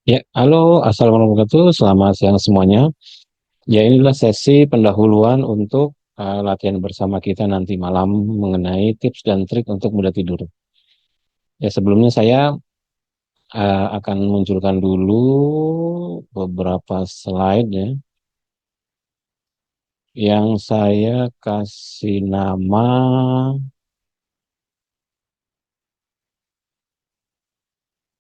Ya, halo, assalamualaikum warahmatullahi wabarakatuh. Selamat siang semuanya. Ya, inilah sesi pendahuluan untuk latihan bersama kita nanti malam mengenai tips dan trik untuk mudah tidur. Ya, sebelumnya saya akan munculkan dulu beberapa slide ya, yang saya kasih nama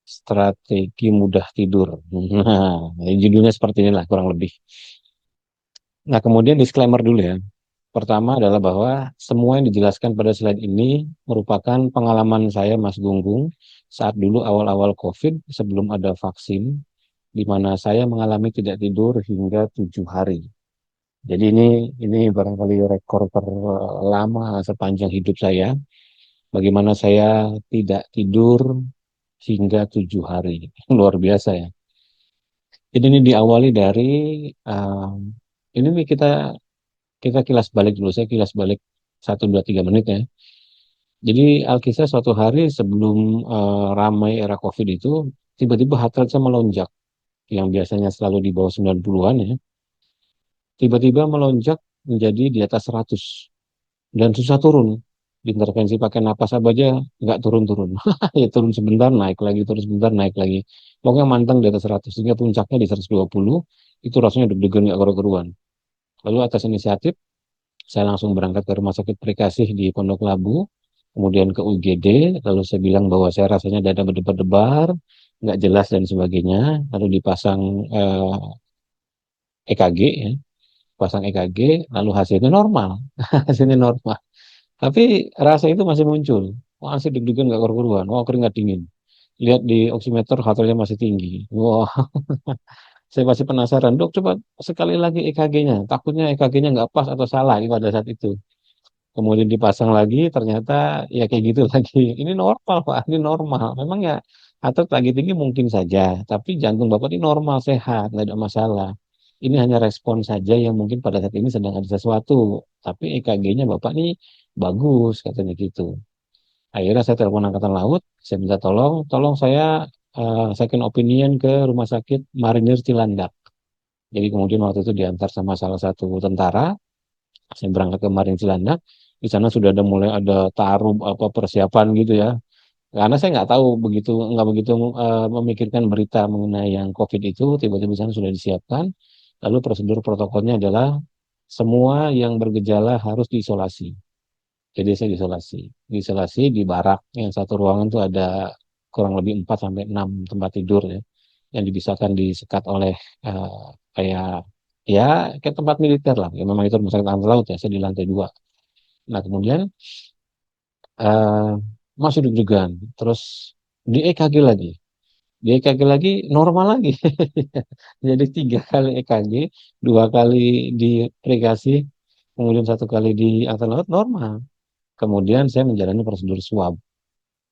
strategi mudah tidur. Nah, judulnya seperti inilah kurang lebih. Nah, kemudian disclaimer dulu ya. Pertama adalah bahwa semua yang dijelaskan pada slide ini merupakan pengalaman saya, Mas Gunggung, saat dulu awal-awal COVID sebelum ada vaksin, di mana saya mengalami tidak tidur hingga 7 hari. Jadi ini barangkali rekor terlama sepanjang hidup saya. Bagaimana saya tidak tidur hingga 7 hari, luar biasa ya. Jadi ini diawali dari um, ini nih kita kilas balik dulu. Saya kilas balik 1, 2, 3 menit ya. Jadi Alkisah suatu hari sebelum ramai era COVID itu, tiba-tiba heart rate saya melonjak, yang biasanya selalu di bawah 90-an ya, tiba-tiba melonjak menjadi di atas 100, dan susah turun. Intervensi pakai napas apa aja nggak turun-turun. Ya turun sebentar, naik lagi, turun sebentar, naik lagi. Pokoknya manteng di atas 100, sehingga puncaknya di 120, itu rasanya deg-degan nggak karu-karuan. Lalu atas inisiatif, saya langsung berangkat ke Rumah Sakit Prikasih di Pondok Labu, kemudian ke UGD, lalu saya bilang bahwa saya rasanya dada berdebar-debar, nggak jelas dan sebagainya, lalu dipasang EKG, ya, pasang EKG, lalu hasilnya normal, hasilnya normal. Tapi rasa itu masih muncul, masih deg-degan nggak karu-karuan, wah keringat dingin. Lihat di oximeter, heart masih tinggi. Wah, saya masih penasaran, dok coba sekali lagi EKG-nya, takutnya EKG-nya nggak pas atau salah pada saat itu. Kemudian dipasang lagi, ternyata ya kayak gitu lagi. Ini normal, Pak. Ini normal. Memang ya atau lagi tinggi mungkin saja, tapi jantung Bapak ini normal, sehat, nggak ada masalah. Ini hanya respon saja yang mungkin pada saat ini sedang ada sesuatu. Tapi EKG-nya Bapak ini bagus, katanya gitu. Akhirnya saya telepon Angkatan Laut, saya minta tolong saya second opinion ke Rumah Sakit Marinir Cilandak. Jadi kemudian waktu itu diantar sama salah satu tentara, saya berangkat ke Marin Cilandak. Di sana sudah ada mulai ada taruh apa persiapan gitu ya. Karena saya nggak begitu memikirkan berita mengenai yang COVID itu, tiba-tiba di sana sudah disiapkan. Lalu prosedur protokolnya adalah semua yang bergejala harus diisolasi. Jadi saya diisolasi di barak yang satu ruangan tuh ada kurang lebih 4 sampai 6 tempat tidur ya, yang dipisahkan disekat oleh eh, kayak ya kayak tempat militer lah. Ya memang itu rumah sakit angkatan laut ya, saya di lantai 2. Nah, kemudian eh, masih deg-degan. Terus di EKG lagi. Di EKG lagi normal lagi. Jadi 3 kali EKG, 2 kali di aplikasi, kemudian 1 kali di angkatan laut normal. Kemudian saya menjalani prosedur swab.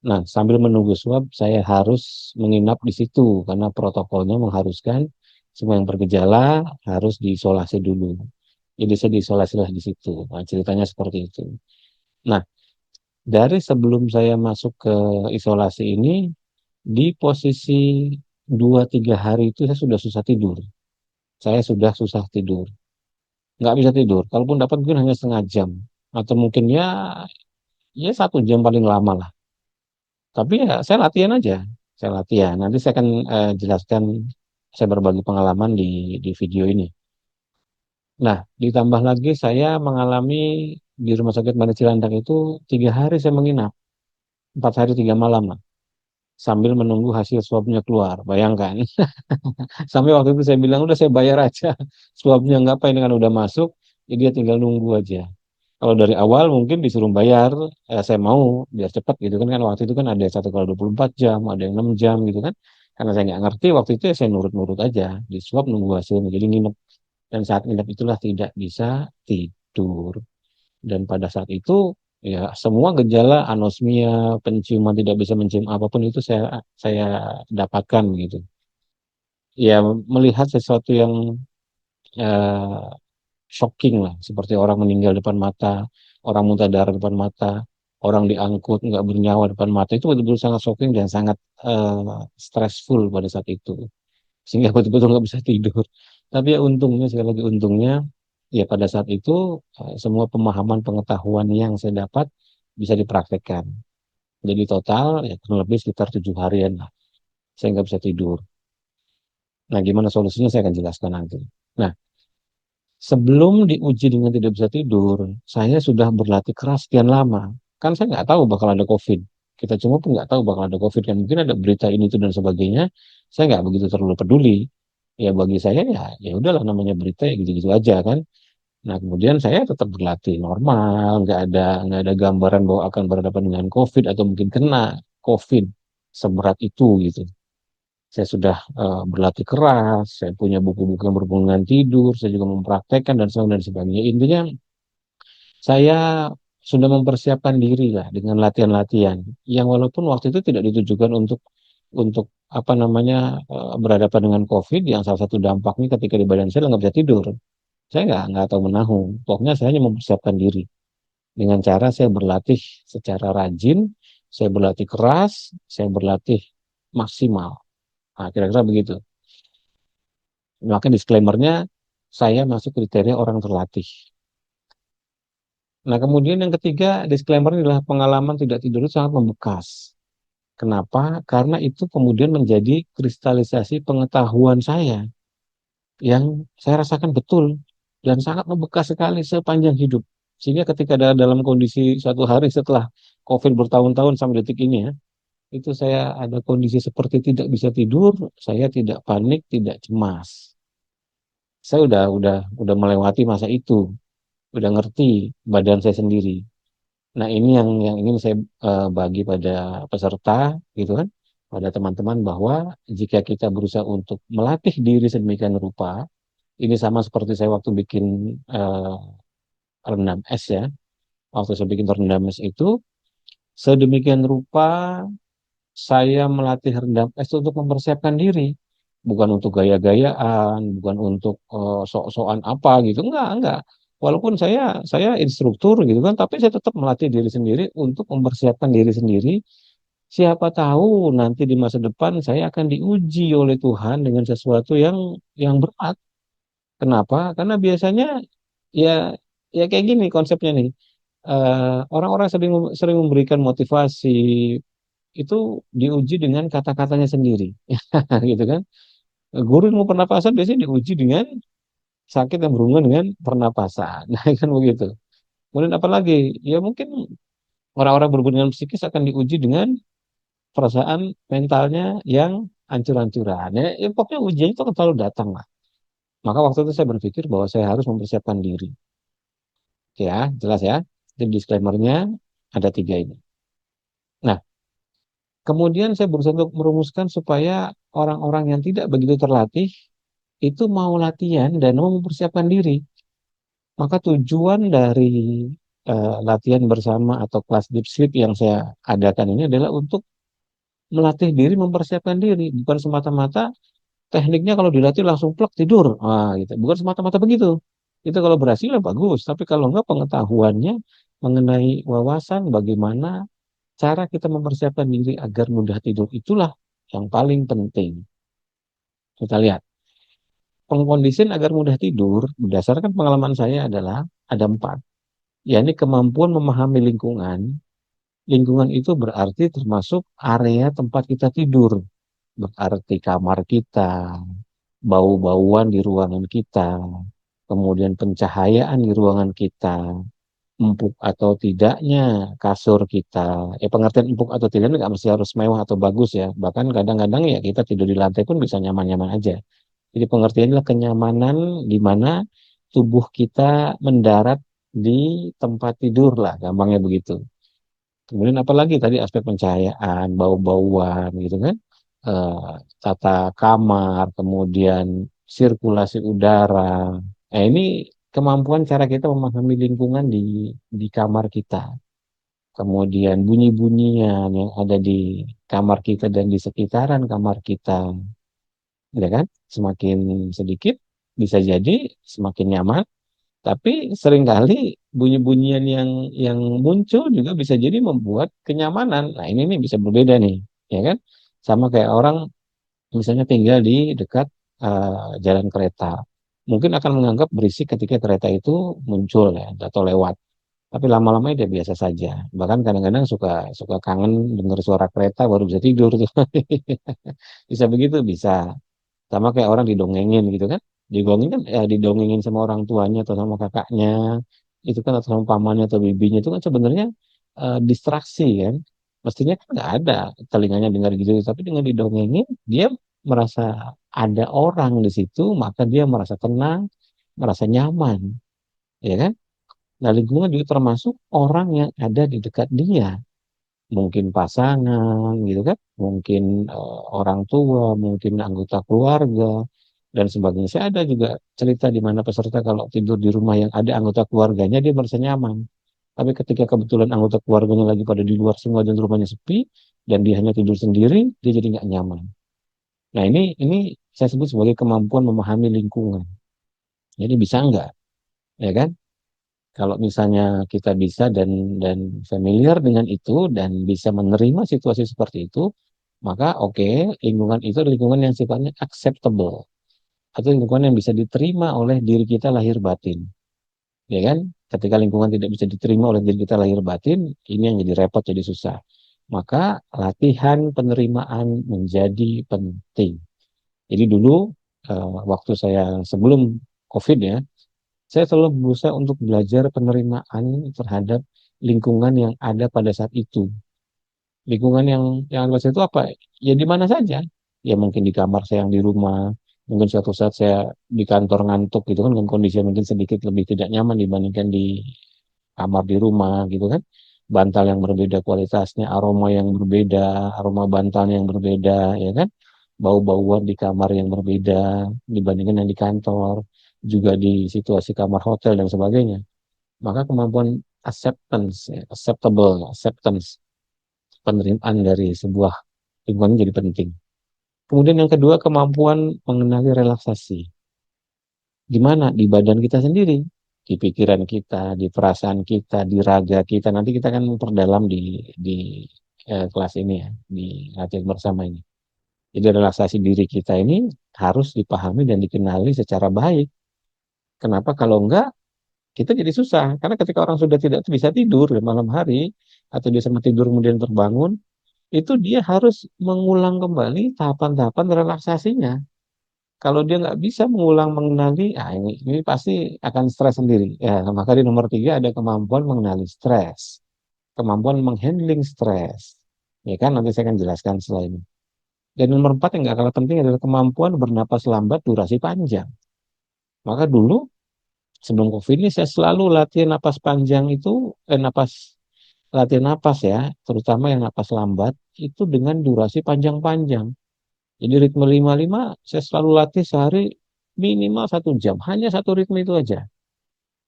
Nah, sambil menunggu swab, saya harus menginap di situ karena protokolnya mengharuskan semua yang bergejala harus diisolasi dulu. Jadi saya diisolasi lah di situ. Nah, ceritanya seperti itu. Nah, dari sebelum saya masuk ke isolasi ini, di posisi 2, 3 hari itu saya sudah susah tidur. Saya sudah susah tidur. Nggak bisa tidur. Kalaupun dapat mungkin hanya setengah jam. Atau mungkin ya 1 jam paling lama lah. Tapi ya saya latihan aja. Saya latihan. Nanti saya akan jelaskan, saya berbagi pengalaman di video ini. Nah, ditambah lagi saya mengalami di Rumah Sakit Mani Cilandak itu 3 hari saya menginap. 4 hari 3 malam lah. Sambil menunggu hasil swabnya keluar. Bayangkan. Sampai waktu itu saya bilang, udah saya bayar aja. Swabnya nggak apa, ini kan udah masuk. Jadi dia tinggal nunggu aja. Kalau dari awal mungkin disuruh bayar, saya mau biar cepat gitu kan. Kan waktu itu kan ada satu kali 24 jam, ada yang 6 jam gitu kan. Karena saya nggak ngerti waktu itu ya saya nurut-nurut aja. Di swab nunggu hasilnya. Jadi nginep. Dan saat nginep itulah tidak bisa tidur. Dan pada saat itu ya semua gejala anosmia, penciuman tidak bisa mencium apapun itu saya dapatkan gitu. Ya melihat sesuatu yang eh, shocking lah, seperti orang meninggal depan mata, orang muntah darah depan mata, orang diangkut nggak bernyawa depan mata, itu betul-betul sangat shocking dan sangat stressful pada saat itu. sehingga betul-betul nggak bisa tidur. Tapi ya untungnya, sekali lagi untungnya, ya pada saat itu semua pemahaman pengetahuan yang saya dapat bisa dipraktekkan. Jadi total ya kurang lebih sekitar 7 harian lah, saya nggak bisa tidur. Nah, gimana solusinya saya akan jelaskan nanti. Nah, sebelum diuji dengan tidak bisa tidur, saya sudah berlatih keras sekian lama. Kan saya nggak tahu bakal ada COVID. Kita semua pun nggak tahu bakal ada COVID. Kan mungkin ada berita ini itu dan sebagainya. Saya nggak begitu terlalu peduli. Ya bagi saya ya ya udahlah, namanya berita ya gitu-gitu aja kan. Nah, kemudian saya tetap berlatih normal, nggak ada gambaran bahwa akan berhadapan dengan COVID atau mungkin kena COVID seberat itu gitu. Saya sudah berlatih keras, saya punya buku-buku yang berhubungan dengan tidur, saya juga mempraktekkan dan sebagainya. Intinya saya sudah mempersiapkan diri lah dengan latihan-latihan yang walaupun waktu itu tidak ditujukan untuk apa namanya berhadapan dengan COVID, yang salah satu dampaknya ketika di badan saya nggak bisa tidur. Saya nggak tahu menahu. Pokoknya saya hanya mempersiapkan diri dengan cara saya berlatih secara rajin, saya berlatih keras, saya berlatih maksimal. Nah, kira-kira begitu. Maka disclaimer-nya, saya masuk kriteria orang terlatih. Nah, kemudian yang ketiga, disclaimer adalah pengalaman tidak tidur itu sangat membekas. Kenapa? Karena itu kemudian menjadi kristalisasi pengetahuan saya yang saya rasakan betul dan sangat membekas sekali sepanjang hidup. Sehingga ketika dalam kondisi suatu hari setelah COVID bertahun-tahun sampai detik ini ya, itu saya ada kondisi seperti tidak bisa tidur, saya tidak panik, tidak cemas. Saya udah melewati masa itu, udah ngerti badan saya sendiri. Nah, ini yang ingin saya bagi pada peserta gitu kan, pada teman-teman bahwa jika kita berusaha untuk melatih diri sedemikian rupa, ini sama seperti saya waktu bikin eh, rendam es ya. Waktu saya bikin rendam es itu sedemikian rupa saya melatih rendam es untuk mempersiapkan diri, bukan untuk gaya-gayaan, bukan untuk sok-sokan apa gitu, enggak. Walaupun saya instruktur gitu kan, tapi saya tetap melatih diri sendiri untuk mempersiapkan diri sendiri. Siapa tahu nanti di masa depan saya akan diuji oleh Tuhan dengan sesuatu yang berat. Kenapa? Karena biasanya ya ya kayak gini konsepnya nih. Orang-orang sering sering memberikan motivasi itu diuji dengan kata-katanya sendiri, gitu kan? Guru ilmu pernapasan biasanya diuji dengan sakit yang berhubungan dengan pernapasan, nah kan begitu. Kemudian apalagi, ya mungkin orang-orang berhubungan dengan psikis akan diuji dengan perasaan mentalnya yang hancur-hancuran. Ya, pokoknya ujian itu akan selalu datang lah. Maka waktu itu saya berpikir bahwa saya harus mempersiapkan diri. Oke ya, jelas ya. Jadi disclaimer-nya ada 3 ini. Nah, kemudian saya berusaha untuk merumuskan supaya orang-orang yang tidak begitu terlatih itu mau latihan dan mau mempersiapkan diri. Maka tujuan dari latihan bersama atau kelas deep sleep yang saya adakan ini adalah untuk melatih diri, mempersiapkan diri, bukan semata-mata tekniknya kalau dilatih langsung plek tidur. Ah, gitu. Bukan semata-mata begitu. Itu kalau berhasil ya bagus, tapi kalau enggak pengetahuannya mengenai wawasan bagaimana cara kita mempersiapkan diri agar mudah tidur itulah yang paling penting. Kita lihat. Pengkondisian agar mudah tidur, berdasarkan pengalaman saya adalah ada 4. Yakni kemampuan memahami lingkungan. Lingkungan itu berarti termasuk area tempat kita tidur. Berarti kamar kita, bau-bauan di ruangan kita, kemudian pencahayaan di ruangan kita, empuk atau tidaknya kasur kita. Pengertian empuk atau tidaknya nggak mesti harus mewah atau bagus ya. Bahkan kadang-kadang ya kita tidur di lantai pun bisa nyaman-nyaman aja. Jadi pengertiannya kenyamanan di mana tubuh kita mendarat di tempat tidur lah, gampangnya begitu. Kemudian apalagi tadi aspek pencahayaan, bau-bauan gitu kan, eh, tata kamar, kemudian sirkulasi udara. Nah, ini kemampuan cara kita memahami lingkungan di kamar kita. Kemudian bunyi-bunyian yang ada di kamar kita dan di sekitaran kamar kita, ya kan? Semakin sedikit bisa jadi semakin nyaman, tapi seringkali bunyi-bunyian yang muncul juga bisa jadi membuat kenyamanan. Nah, ini nih bisa berbeda nih, ya kan? Sama kayak orang misalnya tinggal di dekat jalan kereta. Mungkin akan menganggap berisik ketika kereta itu muncul ya atau lewat. Tapi lama-lama dia biasa saja. Bahkan kadang-kadang suka suka kangen dengar suara kereta baru bisa tidur tuh. Bisa begitu bisa. Sama kayak orang didongengin gitu kan. Didongengin kan ya didongengin sama orang tuanya atau sama kakaknya. Itu kan atau sama pamannya atau bibinya itu kan sebenarnya distraksi kan. Mestinya kan nggak ada telinganya dengar gitu. Tapi dengan didongengin dia merasa ada orang di situ, maka dia merasa tenang, merasa nyaman, ya kan? Nah, lingkungan juga termasuk orang yang ada di dekat dia, mungkin pasangan, gitu kan, mungkin orang tua, mungkin anggota keluarga, dan sebagainya. Saya ada juga cerita di mana peserta kalau tidur di rumah yang ada anggota keluarganya, dia merasa nyaman. Tapi ketika kebetulan anggota keluarganya lagi pada di luar semua dan rumahnya sepi, dan dia hanya tidur sendiri, dia jadi nggak nyaman. Nah, ini saya sebut sebagai kemampuan memahami lingkungan. Jadi bisa nggak, ya kan? Kalau misalnya kita bisa dan familiar dengan itu dan bisa menerima situasi seperti itu, maka oke, lingkungan itu adalah lingkungan yang sifatnya acceptable atau lingkungan yang bisa diterima oleh diri kita lahir batin, ya kan? Ketika lingkungan tidak bisa diterima oleh diri kita lahir batin, ini yang jadi repot, jadi susah. Maka latihan penerimaan menjadi penting. Jadi dulu waktu saya sebelum COVID ya, saya selalu berusaha untuk belajar penerimaan terhadap lingkungan yang ada pada saat itu. Lingkungan yang ada pada saat itu apa? Ya di mana saja. Ya mungkin di kamar saya yang di rumah, mungkin suatu saat saya di kantor ngantuk gitu kan dengan kondisi yang mungkin sedikit lebih tidak nyaman dibandingkan di kamar di rumah gitu kan. Bantal yang berbeda kualitasnya, aroma yang berbeda, aroma bantalnya yang berbeda, ya kan? Bau-bauan di kamar yang berbeda dibandingkan yang di kantor, juga di situasi kamar hotel dan sebagainya. Maka kemampuan acceptance, ya, acceptance, penerimaan dari sebuah lingkungan jadi penting. Kemudian yang kedua, kemampuan mengenali relaksasi. Di mana? Di badan kita sendiri, di pikiran kita, di perasaan kita, di raga kita. Nanti kita akan memperdalam di kelas ini ya, di latihan bersama ini. Jadi relaksasi diri kita ini harus dipahami dan dikenali secara baik. Kenapa? Kalau enggak, kita jadi susah. Karena ketika orang sudah tidak bisa tidur di malam hari, atau dia sama tidur kemudian terbangun, itu dia harus mengulang kembali tahapan-tahapan relaksasinya. Kalau dia nggak bisa mengulang mengenali, ini pasti akan stres sendiri. Ya, maka di nomor tiga ada kemampuan mengenali stres, kemampuan menghandling stres. Ya kan, nanti saya akan jelaskan setelah ini. Dan nomor empat yang nggak kalah penting adalah kemampuan bernapas lambat durasi panjang. Maka dulu sebelum COVID ini saya selalu latihan napas panjang itu, latihan napas ya, terutama yang napas lambat itu dengan durasi panjang-panjang. Jadi ritme 55 saya selalu latih sehari minimal 1 jam, hanya satu ritme itu aja.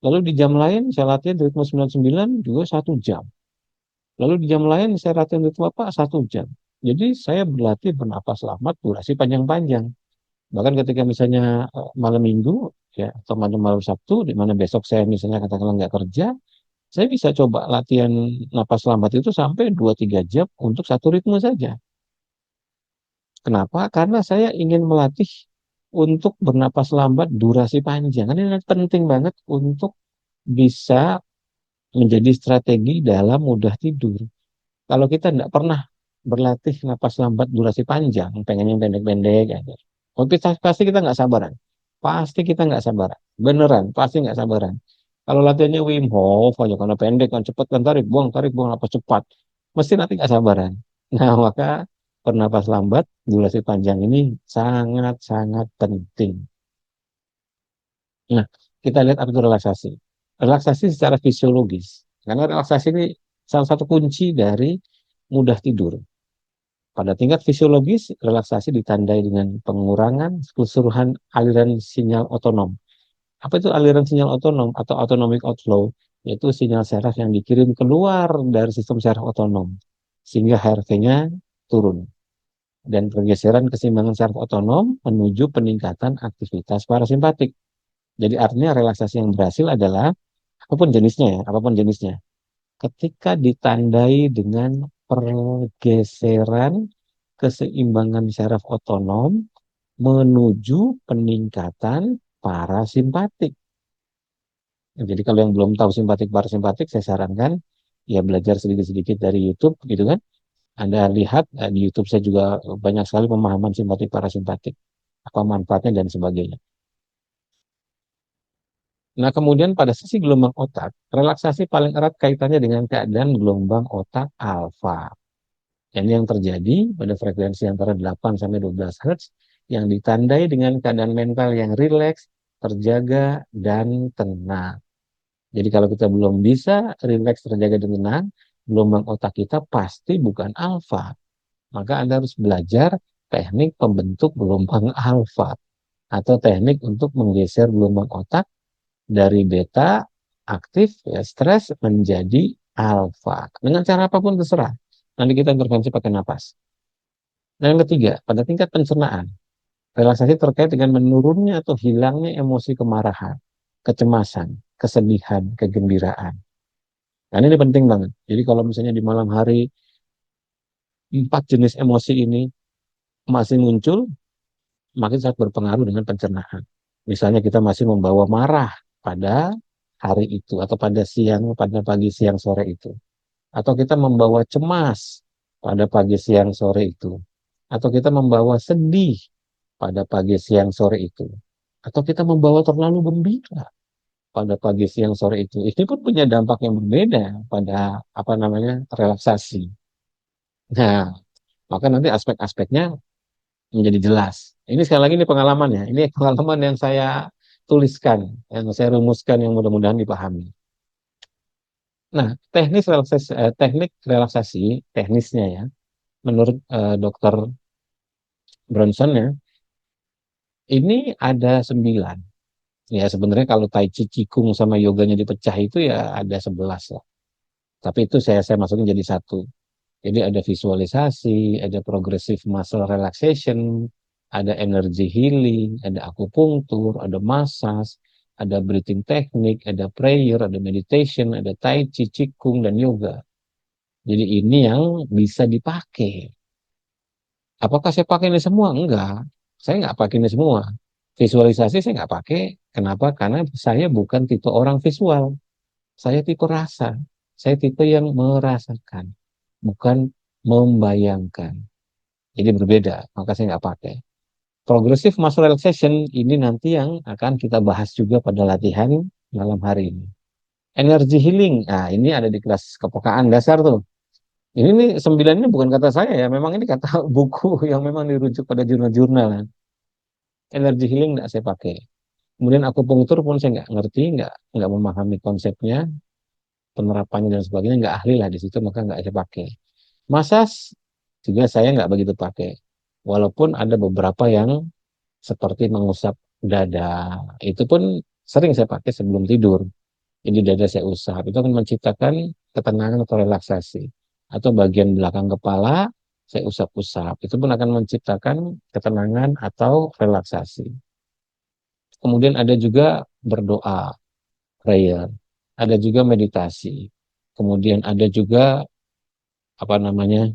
Lalu di jam lain saya latihan ritme 99 juga 1 jam. Lalu di jam lain saya latihan ritme apa? 1 jam. Jadi saya berlatih bernapas lambat durasi panjang-panjang. Bahkan ketika misalnya malam minggu ya atau malam Sabtu di mana besok saya misalnya katakanlah nggak kerja, saya bisa coba latihan napas lambat itu sampai 2-3 jam untuk satu ritme saja. Kenapa? Karena saya ingin melatih untuk bernapas lambat durasi panjang. Kan ini penting banget untuk bisa menjadi strategi dalam mudah tidur. Kalau kita tidak pernah berlatih napas lambat durasi panjang, pengen yang pendek-pendek aja. Oh, pasti kita nggak sabaran. Pasti kita nggak sabaran. Beneran, pasti nggak sabaran. Kalau latihannya Wim Hof aja karena pendek kan cepet kan tarik buang napas cepat. Mesti nanti nggak sabaran. Nah, maka bernapas lambat durasi panjang ini sangat-sangat penting. Nah, kita lihat apa itu relaksasi. Relaksasi secara fisiologis. Karena relaksasi ini salah satu kunci dari mudah tidur. Pada tingkat fisiologis, relaksasi ditandai dengan pengurangan keseluruhan aliran sinyal otonom. Apa itu aliran sinyal otonom atau autonomic outflow? Yaitu sinyal saraf yang dikirim keluar dari sistem saraf otonom, sehingga HRV-nya turun. Dan pergeseran keseimbangan saraf otonom menuju peningkatan aktivitas parasimpatik. Jadi artinya relaksasi yang berhasil adalah apapun jenisnya ya, apapun jenisnya. Ketika ditandai dengan pergeseran keseimbangan saraf otonom menuju peningkatan parasimpatik. Jadi kalau yang belum tahu simpatik parasimpatik, saya sarankan ya belajar sedikit-sedikit dari YouTube gitu kan. Anda lihat di YouTube saya juga banyak sekali pemahaman simpatik parasimpatik, apa manfaatnya dan sebagainya. Nah, kemudian pada sisi gelombang otak, relaksasi paling erat kaitannya dengan keadaan gelombang otak alfa. Ini yang terjadi pada frekuensi antara 8 sampai 12 Hz yang ditandai dengan keadaan mental yang rileks, terjaga, dan tenang. Jadi kalau kita belum bisa rileks, terjaga, dan tenang, gelombang otak kita pasti bukan alfa. Maka Anda harus belajar teknik pembentuk gelombang alfa atau teknik untuk menggeser gelombang otak dari beta aktif ya stres menjadi alfa dengan cara apapun terserah. Nanti kita intervensi pakai napas. Dan yang ketiga, pada tingkat pencernaan, relaksasi terkait dengan menurunnya atau hilangnya emosi kemarahan, kecemasan, kesedihan, kegembiraan. Dan ini penting banget. Jadi kalau misalnya di malam hari empat jenis emosi ini masih muncul, makin sangat berpengaruh dengan pencernaan. Misalnya kita masih membawa marah pada hari itu atau pada siang, pada pagi, siang, sore itu. Atau kita membawa cemas pada pagi, siang, sore itu. Atau kita membawa sedih pada pagi, siang, sore itu. Atau kita membawa terlalu gembira pada pagi, siang, sore itu. Ini pun punya dampak yang berbeda pada apa namanya relaksasi. Nah, maka nanti aspek-aspeknya menjadi jelas. Ini sekali lagi ini pengalaman ya. Ini pengalaman yang saya tuliskan, yang saya rumuskan yang mudah-mudahan dipahami. Nah, teknik relaksasi, teknisnya ya, menurut dokter Bronson ya, ini ada 9. Ya sebenarnya kalau Tai Chi Qigong sama yoganya dipecah itu ya ada 11 lah. Tapi itu saya masukin jadi satu. Jadi ada visualisasi, ada progressive muscle relaxation, ada energy healing, ada akupunktur, ada massage, ada breathing technique, ada prayer, ada meditation, ada tai chi, qigong, dan yoga. Jadi ini yang bisa dipakai. Apakah saya pakai ini semua? Enggak. Saya nggak pakai ini semua. Visualisasi saya nggak pakai. Kenapa? Karena saya bukan tipe orang visual. Saya tipe rasa. Saya tipe yang merasakan, bukan membayangkan. Jadi berbeda, maka saya nggak pakai. Progressive muscle relaxation ini nanti yang akan kita bahas juga pada latihan malam hari ini. Energy healing, nah ini ada di kelas kepekaan dasar tuh. Ini nih 9 ini bukan kata saya ya, memang ini kata buku yang memang dirujuk pada jurnal-jurnal. Energy healing nggak saya pakai. Kemudian akupunktur pun saya nggak ngerti, nggak memahami konsepnya, penerapannya dan sebagainya, nggak ahli lah di situ, maka nggak saya pakai. Massage juga saya nggak begitu pakai. Walaupun ada beberapa yang seperti mengusap dada, itu pun sering saya pakai sebelum tidur. Jadi dada saya usap, itu akan menciptakan ketenangan atau relaksasi. Atau bagian belakang kepala, saya usap-usap. Itu pun akan menciptakan ketenangan atau relaksasi. Kemudian ada juga berdoa, prayer. Ada juga meditasi. Kemudian ada juga apa namanya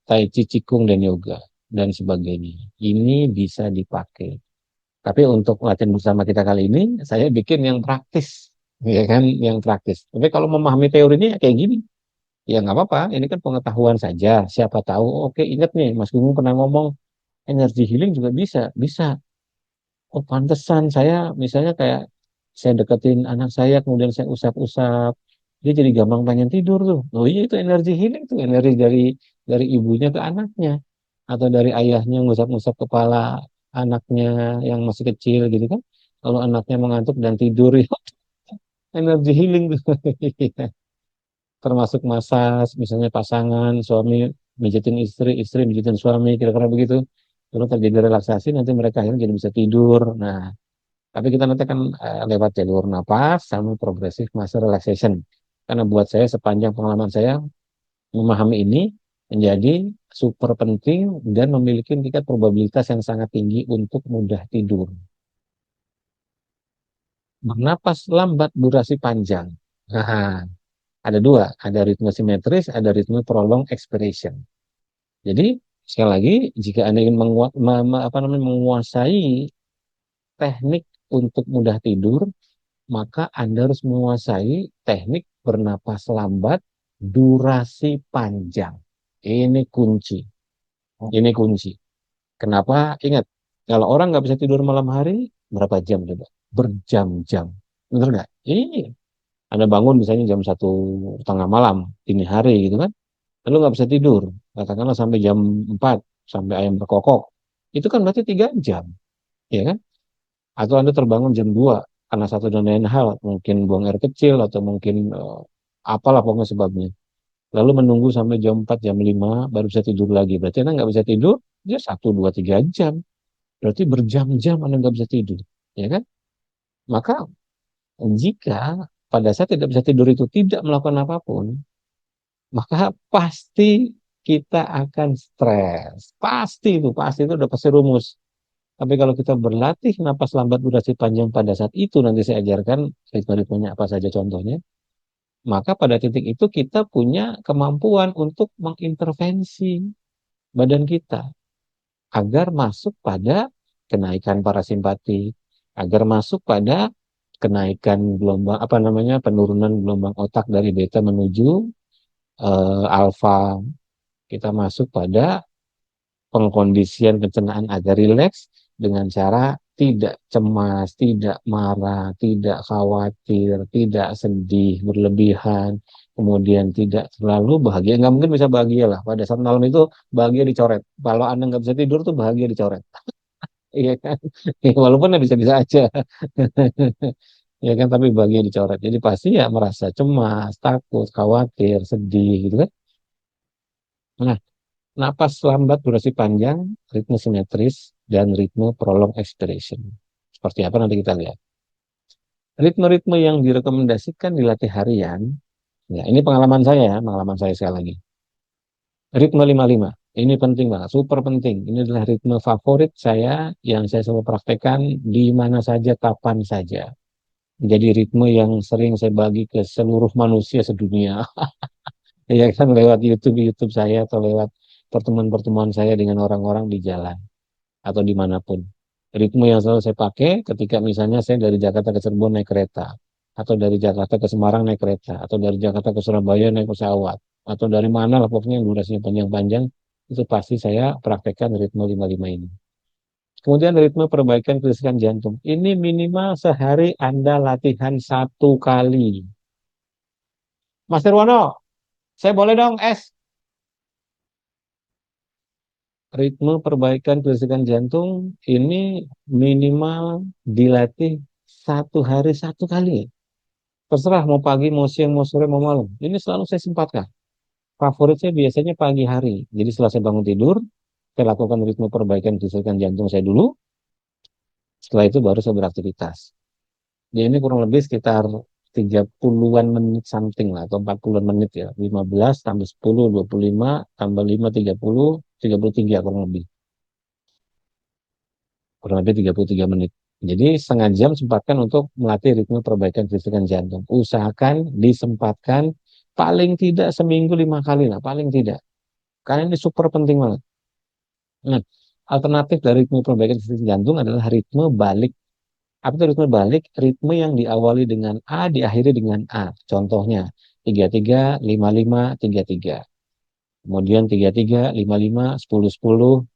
tai chi, qigong, dan yoga dan sebagainya. Ini bisa dipakai. Tapi untuk latihan bersama kita kali ini, saya bikin yang praktis, ya kan, yang praktis. Tapi kalau memahami teorinya ya kayak gini, ya nggak apa-apa. Ini kan pengetahuan saja. Siapa tahu, oke ingat nih, Mas Gunggung pernah ngomong energi healing juga bisa, bisa. Oh pantesan saya, misalnya kayak saya deketin anak saya, kemudian saya usap-usap, dia jadi gampang pengen tidur tuh. Oh iya itu energi healing tuh, energi dari ibunya ke anaknya, atau dari ayahnya ngusap-ngusap kepala anaknya yang masih kecil gitu kan. Kalau anaknya mengantuk dan tidur, ya, energi healing tuh. Termasuk massage, misalnya pasangan, suami mijitin istri, istri mijitin suami, kira-kira begitu. Lalu terjadi relaksasi, nanti mereka akhirnya jadi bisa tidur. Nah, tapi kita nanti akan lewat jalur napas sama progressive muscle relaxation. Karena buat saya sepanjang pengalaman saya memahami ini menjadi super penting dan memiliki tingkat probabilitas yang sangat tinggi untuk mudah tidur. Bernapas lambat durasi panjang. Nah, ada dua, ada ritme simetris, ada ritme prolong expiration. Jadi Sekali lagi, jika Anda ingin menguasai teknik untuk mudah tidur, maka Anda harus menguasai teknik bernapas lambat, durasi panjang. Ini kunci. Ini kunci. Kenapa? Ingat, kalau orang nggak bisa tidur malam hari, berapa jam coba? Berjam-jam. Bener nggak? Iya. Anda bangun misalnya jam 1:30 malam, dini hari gitu kan. Lalu nggak bisa tidur. Katakanlah sampai jam 4, sampai ayam berkokok. Itu kan berarti 3 jam. Ya kan? Atau Anda terbangun jam 2 karena satu dan lain hal, mungkin buang air kecil atau mungkin apalah pokoknya sebabnya. Lalu menunggu sampai jam 4, jam 5 baru bisa tidur lagi. Berarti Anda nggak bisa tidur, ya 1, 2, 3 jam. Berarti berjam-jam Anda nggak bisa tidur. Ya kan? Maka jika pada saat tidak bisa tidur itu tidak melakukan apapun, maka pasti kita akan stres. Pasti itu udah pasti rumus. Tapi kalau kita berlatih napas lambat durasi panjang pada saat itu, nanti saya ajarkan ritme-ritmenya apa saja contohnya, maka pada titik itu kita punya kemampuan untuk mengintervensi badan kita agar masuk pada kenaikan parasimpatik, agar masuk pada kenaikan gelombang apa namanya penurunan gelombang otak dari beta menuju alfa. Kita masuk pada pengkondisian pencernaan agar rileks dengan cara tidak cemas, tidak marah, tidak khawatir, tidak sedih berlebihan, kemudian tidak terlalu bahagia. Nggak mungkin bisa bahagia lah. Pada saat malam itu bahagia dicoret. Kalau Anda nggak bisa tidur tuh bahagia dicoret. Iya kan? Walaupun ya bisa-bisa aja. Ya kan, tapi bahagia dicoret. Jadi pasti ya merasa cemas, takut, khawatir, sedih gitu kan. Nah, napas lambat durasi panjang, ritme simetris, dan ritme prolong expiration. Seperti apa nanti kita lihat. Ritme-ritme yang direkomendasikan dilatih harian, ya ini pengalaman saya sekali lagi. Ritme 55, ini penting banget, super penting. Ini adalah ritme favorit saya yang saya selalu praktekkan di mana saja, kapan saja. Jadi ritme yang sering saya bagi ke seluruh manusia sedunia. Ya kan lewat YouTube saya atau lewat pertemuan-pertemuan saya dengan orang-orang di jalan atau dimanapun. Ritme yang selalu saya pakai ketika misalnya saya dari Jakarta ke Cirebon naik kereta, atau dari Jakarta ke Semarang naik kereta, atau dari Jakarta ke Surabaya naik pesawat, atau dari mana lah pokoknya yang durasinya panjang-panjang, itu pasti saya praktekkan ritme 55 ini. Kemudian ritme perbaikan kelistrikan jantung. Ini minimal sehari Anda latihan 1 kali. Mas Nirwono, saya boleh dong es. Ritme perbaikan kelistrikan jantung ini minimal dilatih 1 hari 1 kali. Terserah mau pagi, mau siang, mau sore, mau malam. Ini selalu saya sempatkan. Favorit saya biasanya pagi hari. Jadi setelah saya bangun tidur, saya lakukan ritme perbaikan kelistrikan jantung saya dulu. Setelah itu baru saya beraktivitas. Jadi ini kurang lebih sekitar 30-an menit something lah, atau 40-an menit ya. 15 tambah 10, 25, tambah 5, 33 kurang lebih. Kurang lebih 33 menit. Jadi setengah jam sempatkan untuk melatih ritme perbaikan kelistrikan jantung. Usahakan disempatkan paling tidak seminggu 5 kali lah, paling tidak. Karena ini super penting banget. Nah, alternatif dari ritme perbaikan kelistrikan jantung adalah ritme balik. Apa itu ritme balik? Ritme yang diawali dengan A, diakhiri dengan A. Contohnya, 33, 55, 33. Kemudian 33, 55, 10, 10,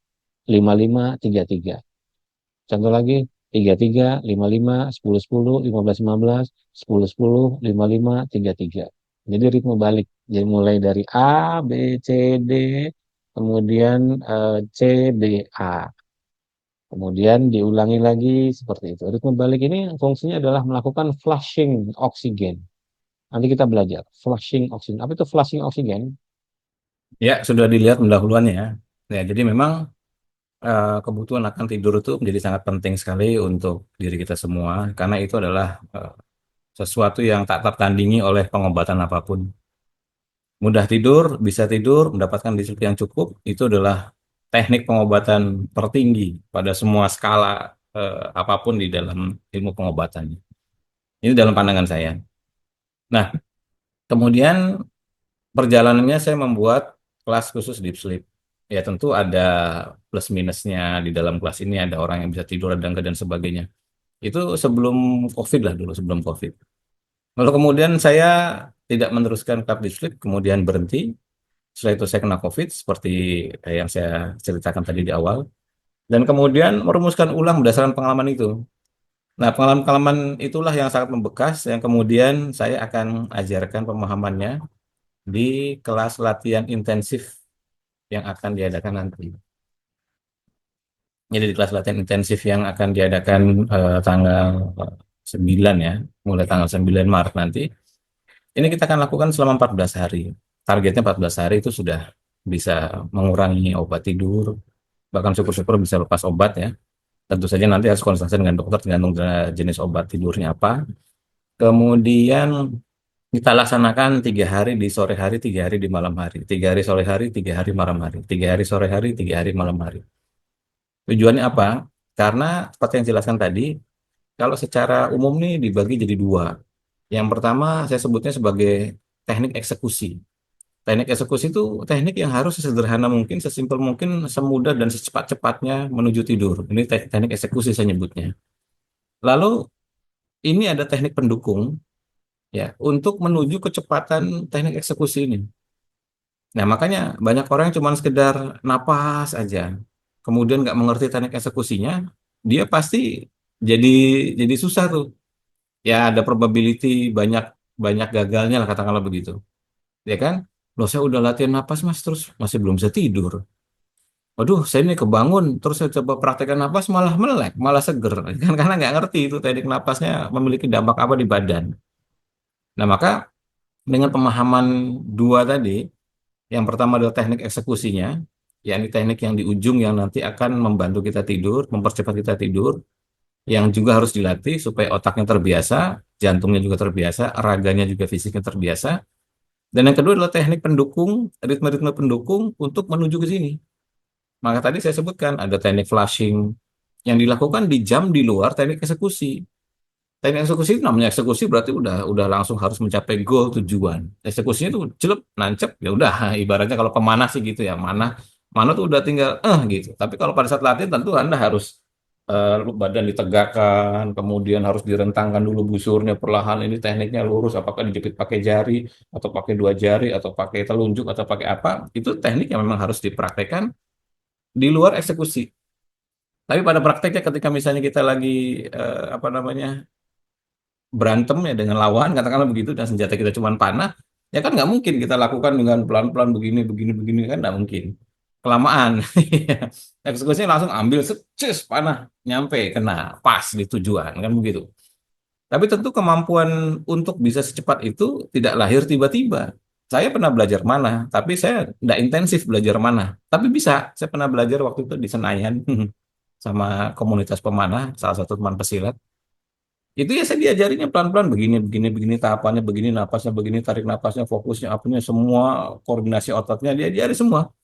55, 33. Contoh lagi, 33, 55, 10, 10, 15, 15, 10, 10, 55, 33. Jadi ritme balik. Jadi mulai dari A, B, C, D, kemudian C, D, A. Kemudian diulangi lagi seperti itu. Ritme balik ini fungsinya adalah melakukan flushing oksigen. Nanti kita belajar flushing oksigen. Apa itu flushing oksigen? Ya, sudah dilihat pendahuluannya ya. Ya, jadi memang kebutuhan akan tidur itu menjadi sangat penting sekali untuk diri kita semua, karena itu adalah sesuatu yang tak tertandingi oleh pengobatan apapun. Mudah tidur, bisa tidur, mendapatkan disiplin yang cukup, itu adalah teknik pengobatan tertinggi pada semua skala apapun di dalam ilmu pengobatannya. Ini dalam pandangan saya. Nah, kemudian perjalanannya saya membuat kelas khusus deep sleep. Ya tentu ada plus minusnya di dalam kelas ini, ada orang yang bisa tidur, ada enggak dan sebagainya. Itu sebelum COVID lah dulu, sebelum COVID. Lalu kemudian saya tidak meneruskan craft di sleep, kemudian berhenti. Setelah itu saya kena COVID, seperti yang saya ceritakan tadi di awal. Dan kemudian merumuskan ulang berdasarkan pengalaman itu. Nah, pengalaman-pengalaman itulah yang sangat membekas, yang kemudian saya akan ajarkan pemahamannya di kelas latihan intensif yang akan diadakan nanti. Jadi di kelas latihan intensif yang akan diadakan tanggal 9 ya, mulai tanggal 9 Maret nanti. Ini kita akan lakukan selama 14 hari. Targetnya 14 hari itu sudah bisa mengurangi obat tidur, bahkan syukur-syukur bisa lepas obat ya. Tentu saja nanti harus konsultasi dengan dokter tergantung jenis obat tidurnya apa. Kemudian kita laksanakan 3 hari di sore hari, 3 hari di malam hari, 3 hari sore hari, 3 hari malam hari, 3 hari sore hari, 3 hari malam hari. Tujuannya apa? Karena seperti yang jelaskan tadi, kalau secara umum nih dibagi jadi dua. Yang pertama saya sebutnya sebagai teknik eksekusi. Teknik eksekusi itu teknik yang harus sesederhana mungkin, sesimpel mungkin, semudah dan secepat-cepatnya menuju tidur. Ini teknik eksekusi saya nyebutnya. Lalu ini ada teknik pendukung ya untuk menuju kecepatan teknik eksekusi ini. Nah, makanya banyak orang yang cuma sekedar napas aja, kemudian nggak mengerti teknik eksekusinya, dia pasti jadi jadi susah tuh. Ya ada probability banyak banyak gagalnya lah katakanlah begitu. Ya kan? Loh saya udah latihan napas mas terus masih belum bisa tidur. Waduh, saya ini kebangun, terus saya coba praktekkan napas malah melek, malah seger, kan karena nggak ngerti itu teknik napasnya memiliki dampak apa di badan. Nah, maka dengan pemahaman dua tadi, yang pertama adalah teknik eksekusinya, yakni teknik yang di ujung yang nanti akan membantu kita tidur, mempercepat kita tidur, yang juga harus dilatih supaya otaknya terbiasa, jantungnya juga terbiasa, raganya juga fisiknya terbiasa. Dan yang kedua adalah teknik pendukung, ritme-ritme pendukung untuk menuju ke sini. Maka tadi saya sebutkan ada teknik flushing yang dilakukan di jam di luar teknik eksekusi. Teknik eksekusi itu namanya eksekusi berarti udah langsung harus mencapai goal tujuan. Eksekusinya itu jelek, nancep, ya udah ibaratnya kalau pemanah sih gitu ya. Mana tuh udah tinggal gitu. Tapi kalau pada saat latihan tentu Anda harus badan ditegakkan, kemudian harus direntangkan dulu busurnya perlahan. Ini tekniknya lurus, apakah dijepit pakai jari atau pakai 2 jari atau pakai telunjuk atau pakai apa? Itu teknik yang memang harus dipraktekkan di luar eksekusi. Tapi pada prakteknya ketika misalnya kita lagi apa namanya berantem ya dengan lawan, katakanlah begitu, dan senjata kita cuma panah, ya kan nggak mungkin kita lakukan dengan pelan-pelan begini, begini, begini, kan nggak mungkin. Kelamaan. Eksekusinya langsung ambil, secus, panah, nyampe, kena, pas di tujuan, kan begitu. Tapi tentu kemampuan untuk bisa secepat itu tidak lahir tiba-tiba. Saya pernah belajar mana, tapi saya tidak intensif belajar mana. Tapi bisa, saya pernah belajar waktu itu di Senayan sama komunitas pemanah, salah satu teman pesilat. Itu ya saya diajarinya pelan-pelan begini, begini, begini, tahapannya begini, napasnya begini, tarik napasnya, fokusnya, apanya, semua koordinasi ototnya dia diajari semua.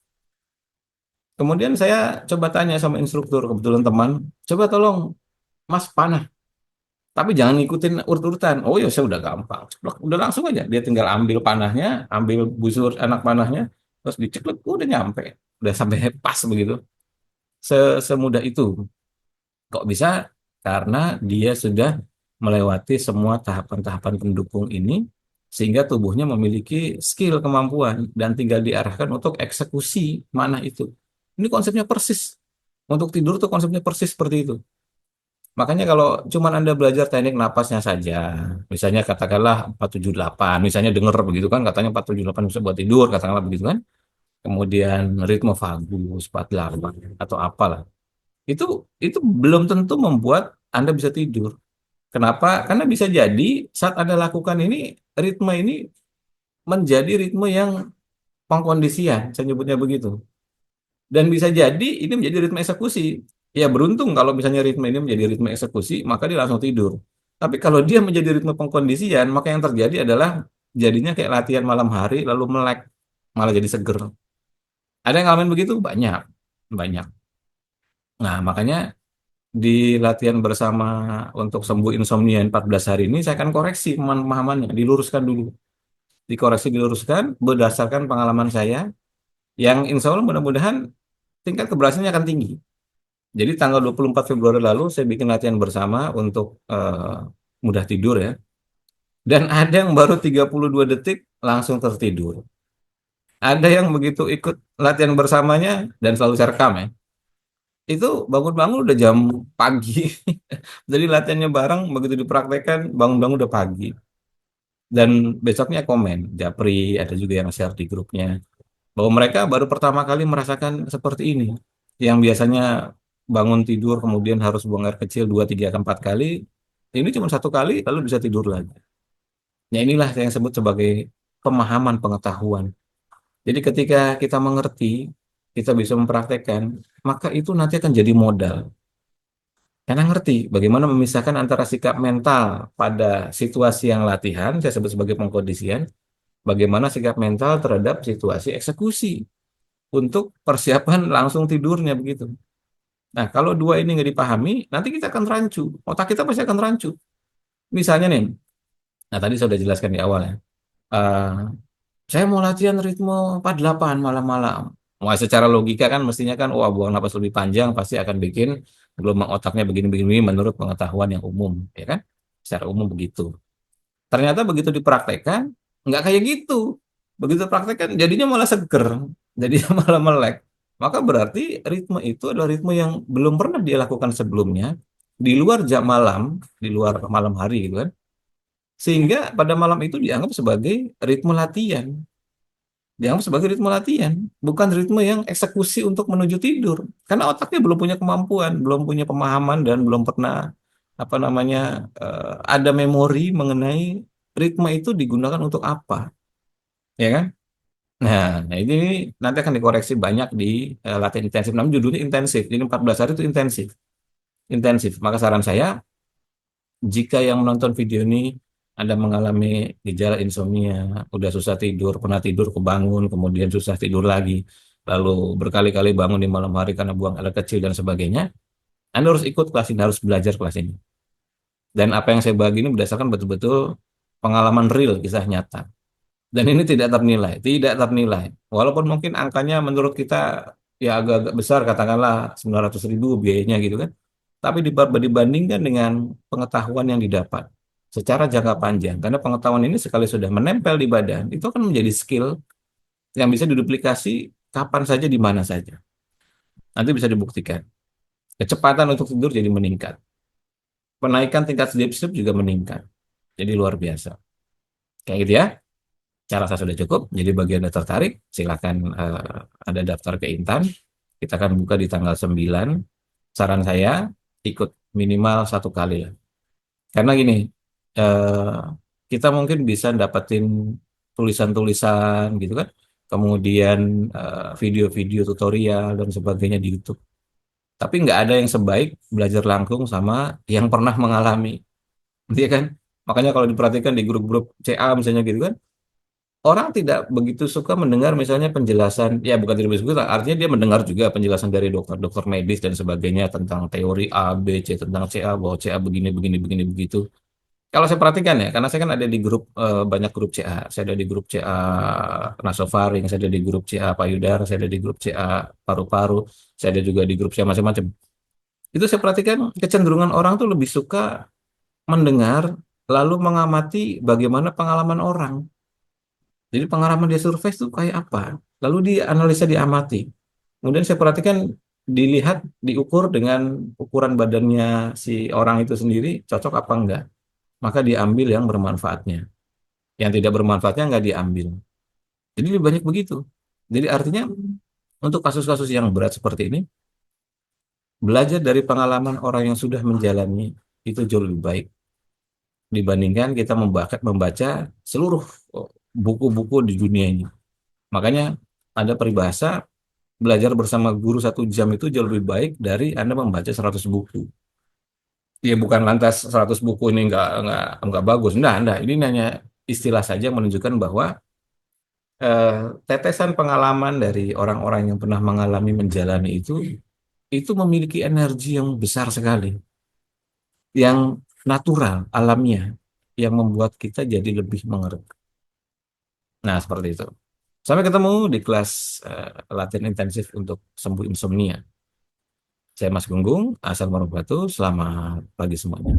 Kemudian saya coba tanya sama instruktur, kebetulan teman, coba tolong Mas panah, tapi jangan ngikutin urut-urutan. Oh ya saya udah gampang, ceplok, udah langsung aja. Dia tinggal ambil panahnya, ambil busur anak panahnya, terus diceklek, udah nyampe, udah sampai pas begitu. Semudah itu. Kok bisa? Karena dia sudah melewati semua tahapan-tahapan pendukung ini, sehingga tubuhnya memiliki skill, kemampuan, dan tinggal diarahkan untuk eksekusi mana itu. Ini konsepnya persis. Untuk tidur tuh konsepnya persis seperti itu. Makanya kalau cuman Anda belajar teknik napasnya saja, misalnya katakanlah 478, misalnya dengar begitu kan, katanya 478 bisa buat tidur, katakanlah begitu kan. Kemudian ritme vagus 48 atau apalah. Itu itu belum tentu membuat Anda bisa tidur. Kenapa? Karena bisa jadi saat Anda lakukan ini, ritme ini menjadi ritme yang pengkondisian, saya nyebutnya begitu. Dan bisa jadi ini menjadi ritme eksekusi. Ya beruntung kalau misalnya ritme ini menjadi ritme eksekusi, maka dia langsung tidur. Tapi kalau dia menjadi ritme pengkondisian, maka yang terjadi adalah jadinya kayak latihan malam hari lalu melek, malah jadi seger. Ada yang ngalamin begitu? Banyak. Banyak. Nah, makanya di latihan bersama untuk sembuh insomnia 14 hari ini, saya akan koreksi pemahamannya, diluruskan dulu. Dikoreksi, diluruskan berdasarkan pengalaman saya, yang insya Allah mudah-mudahan tingkat keberhasilannya akan tinggi. Jadi tanggal 24 Februari lalu saya bikin latihan bersama untuk mudah tidur ya. Dan ada yang baru 32 detik langsung tertidur. Ada yang begitu ikut latihan bersamanya, dan selalu saya rekam ya, itu bangun-bangun udah jam pagi. Jadi latihannya bareng, begitu dipraktekkan bangun-bangun udah pagi. Dan besoknya komen, Japri ada juga yang share di grupnya bahwa mereka baru pertama kali merasakan seperti ini. Yang biasanya bangun tidur kemudian harus buang air kecil 2, 3, 4 kali, ini cuma 1 kali lalu bisa tidur lagi. Ya inilah yang sebut sebagai pemahaman pengetahuan. Jadi ketika kita mengerti, kita bisa mempraktekkan, maka itu nanti akan jadi modal. Karena ngerti bagaimana memisahkan antara sikap mental pada situasi yang latihan, saya sebut sebagai pengkondisian, bagaimana sikap mental terhadap situasi eksekusi untuk persiapan langsung tidurnya begitu. Nah, kalau dua ini nggak dipahami, nanti kita akan rancu. Otak kita pasti akan rancu. Misalnya nih, nah tadi saya sudah jelaskan di awal ya. Eh, saya mau latihan ritme 48 malam-malam. Wah, secara logika kan mestinya kan, wah buang napas lebih panjang pasti akan bikin gelombang otaknya begini-begini menurut pengetahuan yang umum, ya kan? Secara umum begitu. Ternyata begitu dipraktekkan, nggak kayak gitu. Begitu praktekkan, jadinya malah seger, jadinya malah melek. Maka berarti ritme itu adalah ritme yang belum pernah dia lakukan sebelumnya, di luar jam malam, di luar malam hari gitu kan. Sehingga pada malam itu dianggap sebagai ritme latihan. Dianggap sebagai ritme latihan, bukan ritme yang eksekusi untuk menuju tidur. Karena otaknya belum punya kemampuan, belum punya pemahaman, dan belum pernah apa namanya ada memori mengenai ritme itu digunakan untuk apa, ya kan? Nah, ini nanti akan dikoreksi banyak di latihan intensif. Namun judulnya intensif. Jadi 14 hari itu intensif. Intensif. Maka saran saya, jika yang menonton video ini Anda mengalami gejala insomnia, udah susah tidur, pernah tidur kebangun, kemudian susah tidur lagi, lalu berkali-kali bangun di malam hari karena buang air kecil dan sebagainya, Anda harus ikut kelas ini, harus belajar kelas ini. Dan apa yang saya bagi ini berdasarkan betul-betul pengalaman real, kisah nyata. Dan ini tidak ternilai, tidak ternilai. Walaupun mungkin angkanya menurut kita ya agak-agak besar, katakanlah 900.000 biayanya gitu kan. Tapi dibandingkan dengan pengetahuan yang didapat secara jangka panjang, karena pengetahuan ini sekali sudah menempel di badan, itu akan menjadi skill yang bisa diduplikasi kapan saja, di mana saja. Nanti bisa dibuktikan. Kecepatan untuk tidur jadi meningkat. Penaikan tingkat sleep sleep juga meningkat. Jadi luar biasa. Kayak gitu ya. Cara saya sudah cukup. Jadi bagi Anda tertarik, silakan Anda daftar ke Intan. Kita akan buka di tanggal 9. Saran saya, ikut minimal 1 kali lah. Karena gini, eh, kita mungkin bisa dapetin tulisan-tulisan gitu kan, kemudian video-video tutorial dan sebagainya di YouTube. Tapi nggak ada yang sebaik belajar langsung sama yang pernah mengalami, dia kan. Makanya kalau diperhatikan di grup-grup CA misalnya gitu kan, orang tidak begitu suka mendengar misalnya penjelasan, ya bukan tidak begitu suka, artinya dia mendengar juga penjelasan dari dokter-dokter medis dan sebagainya tentang teori A, B, C, tentang CA, bahwa CA begini, begini, begini, begitu. Kalau saya perhatikan ya, karena saya kan ada di grup, banyak grup CA. Saya ada di grup CA nasofaring, saya ada di grup CA payudara, saya ada di grup CA paru-paru, saya ada juga di grup CA macam-macam. Itu saya perhatikan kecenderungan orang tuh lebih suka mendengar, lalu mengamati bagaimana pengalaman orang. Jadi pengalaman dia survei itu kayak apa? Lalu dianalisa, diamati. Kemudian saya perhatikan, dilihat, diukur dengan ukuran badannya si orang itu sendiri, cocok apa enggak. Maka diambil yang bermanfaatnya. Yang tidak bermanfaatnya nggak diambil. Jadi lebih banyak begitu. Jadi artinya untuk kasus-kasus yang berat seperti ini, belajar dari pengalaman orang yang sudah menjalani itu jauh lebih baik dibandingkan kita membaca seluruh buku-buku di dunia ini. Makanya ada peribahasa, belajar bersama guru 1 jam itu jauh lebih baik dari Anda membaca 100 buku. Ya bukan lantas 100 buku ini nggak bagus. Nah, ini hanya istilah saja menunjukkan bahwa eh, tetesan pengalaman dari orang-orang yang pernah mengalami menjalani itu memiliki energi yang besar sekali, yang natural, alamiah, yang membuat kita jadi lebih mengerti. Nah, seperti itu. Sampai ketemu di kelas latihan intensif untuk sembuh insomnia. Saya Mas Gunggung, asal Monogbatu. Selamat pagi semuanya.